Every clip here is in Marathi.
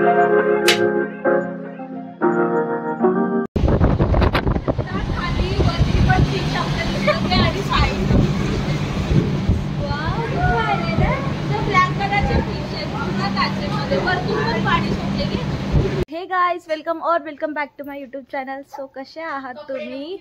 हे guys, welcome back to my YouTube channel. So कसे आहात तुम्ही?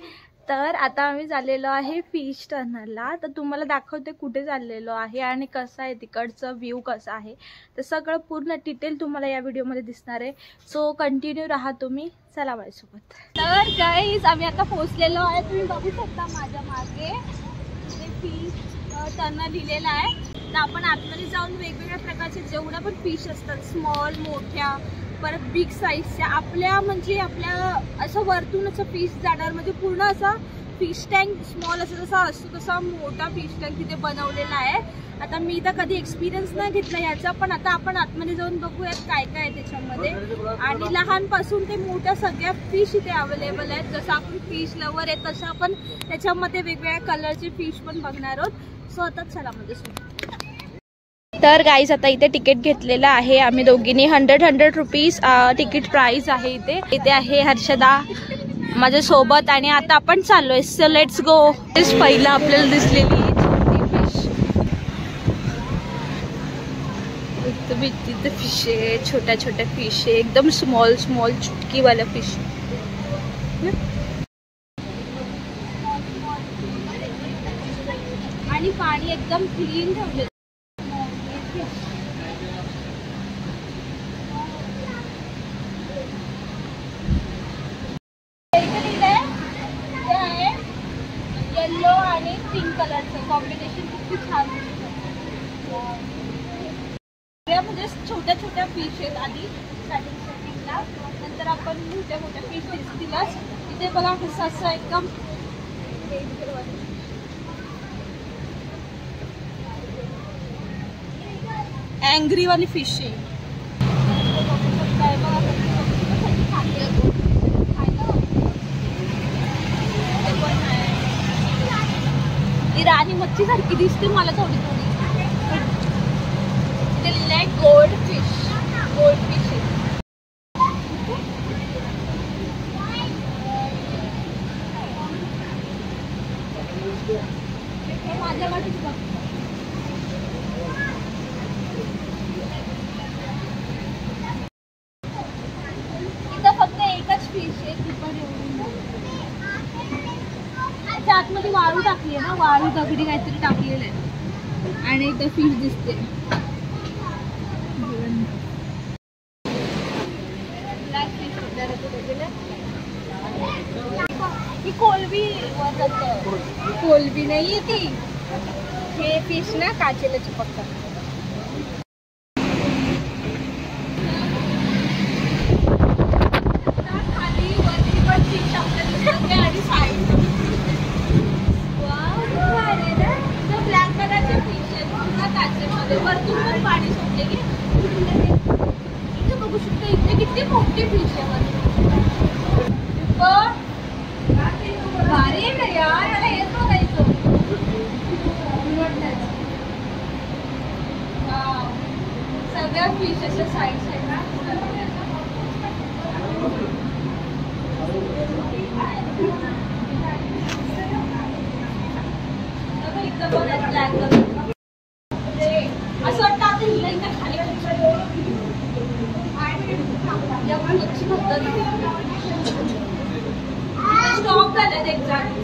तर आता आम्ही चाललेलो आहे फिश टर्नरला. तर तुम्हाला दाखवते कुठे चाललेलो आहे आणि कसं आहे तिकडचं व्ह्यू कसा आहे. तर सगळं पूर्ण डिटेल तुम्हाला या व्हिडिओमध्ये दिसणार आहे. सो कंटिन्यू राहा तुम्ही. चला माझ्यासोबत. तर गाइस, आम्ही आता पोहोचलेलो आहे. तुम्ही बघू शकता माझ्या मागे फिश टर्नर लिहिलेलं आहे. तर आपण आतमध्ये जाऊन वेगवेगळ्या प्रकारचे जेवढ्या पण फिश असतात, स्मॉल, मोठ्या, परत बिग साईजच्या, आपल्या असं वरतून असं फिश जाणार, म्हणजे पूर्ण असा फिश टँक स्मॉल असं जसा असतो तसा मोठा फिश टँक तिथे बनवलेला आहे. आता मी तर कधी एक्सपिरियन्स नाही घेतला याचा, पण आता आपण आतमध्ये जाऊन बघूयात काय काय आहे त्याच्यामध्ये. आणि लहानपासून ते मोठ्या सगळ्या फिश इथे अवेलेबल आहेत. जसं आपण फिश लवर आहे तसं आपण त्याच्यामध्ये वेगवेगळ्या कलरचे फिश पण बघणार आहोत. सो आता चला माझ्यासोबत. तर गाईज, आता इथे तिकीट घेतलेलं आहे आम्ही दोघींनी. 100 रुपीज तिकीट प्राइस आहे. इथे आहे हर्षदा माझ्या सोबत आणि आता आपण चाललोय. So let's go. पहिला आपल्याला दिसलेली छोटी फिश. तिथे फिश आहे, छोट्या छोट्या फिश आहे, एकदम स्मॉल चुटकीवाल्या फिश. आणि पाणी एकदम क्लीन ठेवले. येलो आणि पिंक कलरचं कॉम्बिनेशन खूप छान आहे. म्हणजे छोट्या छोट्या फिश आहेत आधी स्टार्टिंगला, नंतर आपण मोठ्या फिश दिसतीलच. इथे बघा कसं असं एकदम अँग्री वाली फिश आहे. राणी मच्छी सारखी दिसते मला थोडी. गोल्ड फिश माझ्या वाटीच बघ. इथं फक्त एकच फिश आहे, ती पण त्याच्या आतमध्ये वाळू टाकली आहे ना, वाळू दगडी काहीतरी टाकलेलं आहे आणि इथं फिश दिसते. ही कोलबी नाहीये ती, हे फिश ना काचेला चिपकतात. खाली वरती पण फिश आपल्याला आणि साईड ब्लॅक कलरचे फिश आहेत पूर्ण काचेमध्ये. वरतून पण पाणी सोडले की इथे बघू शकतो. इथे किती मोठी फिश आहे. भारी आहे ना यार, याला हेच बघायचं. सगळ्या फिश अशा साईड असं वाटतं आता हिला इथं खाली मच्छी स्टॉप झाले ते एक्झॅक्ट.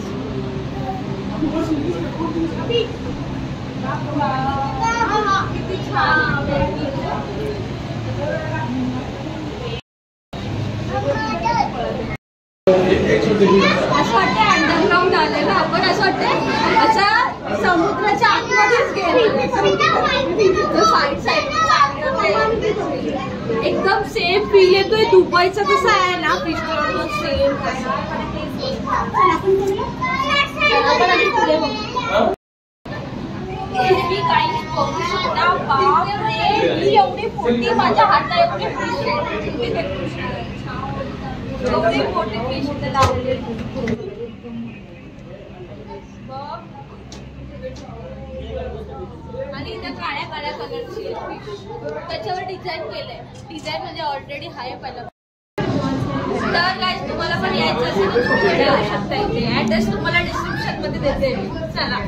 किती छान. असं वाटतं अंडरग्राऊंड आले ना आपण. असं वाटतं असं समुद्राच्या आतमध्येच गेलो. साईड एकदम सेम फील येतोय. दुबईचा कसा आहे ना फिश टर्नर, सेम एवढी मोठी माझ्या हाता एवढी फिश एवढी मोठी फिश इथे लावलेली. आणि इथे काळ्या काळ्या कलरची फिश, त्याच्यावर डिझाईन केलंय. डिझाईन म्हणजे ऑलरेडी आहे पहिला. तर गाईज तुम्हाला पण यायचं असेल तर तुम्ही येऊ शकता इथे. ऍड्रेस तुम्हाला डिस्क्रिप्शन मध्ये देते मी. चला.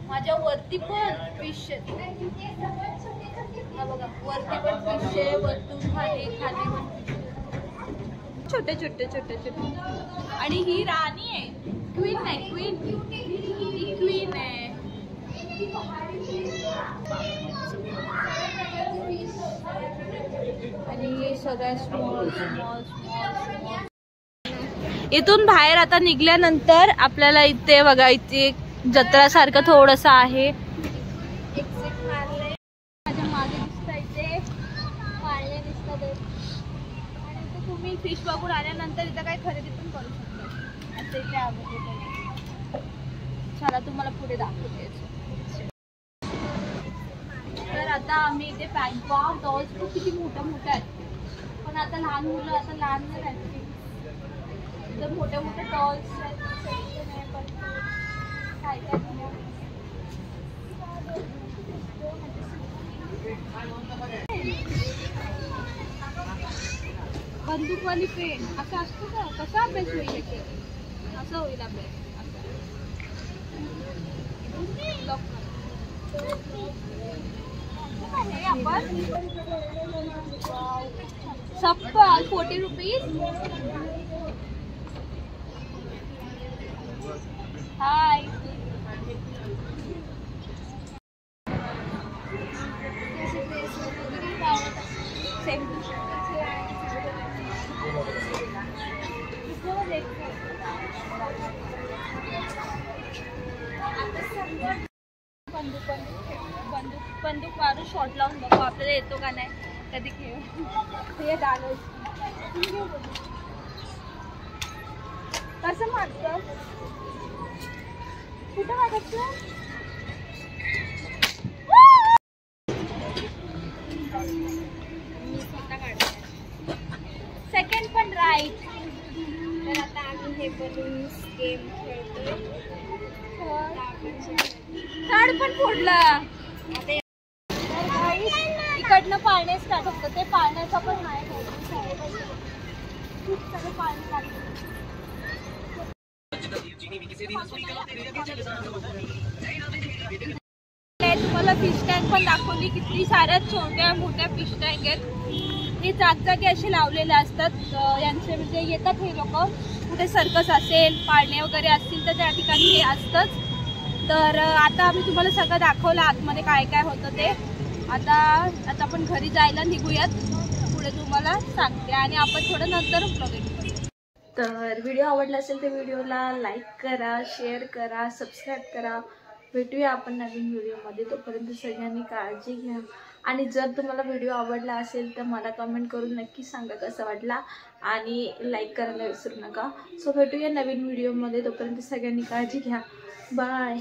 माझ्या वरती पण फिश आहे बघा, वरती पण फिश आहे, वरतून खाली खाली पण छोटे छोटे छोटे छोटे. आणि ही राणी आहे, क्वीन आहे, क्वीन, ही क्वीन आहे. आणि सगळ्या स्मॉल स्मॉल स्मॉल. इथून बाहेर आता निघल्यानंतर आपल्याला इथे बघा, इथे जत्रा सारखं थोडस आहे. माझ्या मागे दिसत इथे पाळणे दिसतात. आणि इथे तुम्ही फिश बघून आल्यानंतर इथं काही खरेदी पण करू शकता. असं इथे आहे. चला तुम्हाला पुढे दाखवते. तर आता आम्ही इथे पॅन्ट डॉल्स खूप किती मोठ्या मोठ्या आहेत. पण आता लहान मुलं आता लहान नाही राहते. इथं मोठ्या मोठ्या डॉल्स बंदूकवाली पेन असं असतं का? कसा अभ्यास होईल? असं होईल अभ्यास. चप्पल 40 रुपीज. हाय. बंदूक मारून शॉट लावून बघू आपल्याला येतो का नाही. कधी खेळ हे झालं. कसं मारतं? कुठं मारायचं? सेकंड पण राईट. तर आता आम्ही हे बलून्स गेम खेळतोय. थर्ड पण फोडला. इकडनं पाळणे स्टार्ट होतं. ते पाळण्याचा पण नाही खूप सगळं पाणी लागतं. तुम्हाला फिश टँक पण दाखवली. किती साऱ्या छोट्या मोठ्या फिश टँक आहेत. हे जागजागी असे लावलेले असतात. यांचे म्हणजे येतात हे लोक. कुठे सर्कस असेल, पाळणे वगैरे असतील तर त्या ठिकाणी हे असतंच. तर आता आम्ही तुम्हाला सगळं दाखवलं आतमध्ये काय काय होतं ते. आता आपण घरी जायला निघूयात. पुढे तुम्हाला सांगते आणि आपण थोडं नंतर ब्लॉग एडिट करू. तर व्हिडिओ आवडला असेल तर व्हिडिओला लाईक करा, शेअर करा, सबस्क्राईब करा. भेटूया आपण नवीन व्हिडिओमध्ये. तोपर्यंत सगळ्यांनी काळजी घ्या. आणि जर तुम्हाला व्हिडिओ आवडला असेल तर मला कमेंट करून नक्की सांगा कसा वाटला. आणि लाईक करायला विसरू नका. सो भेटूया नवीन व्हिडिओमध्ये. तोपर्यंत सगळ्यांनी काळजी घ्या. बाय.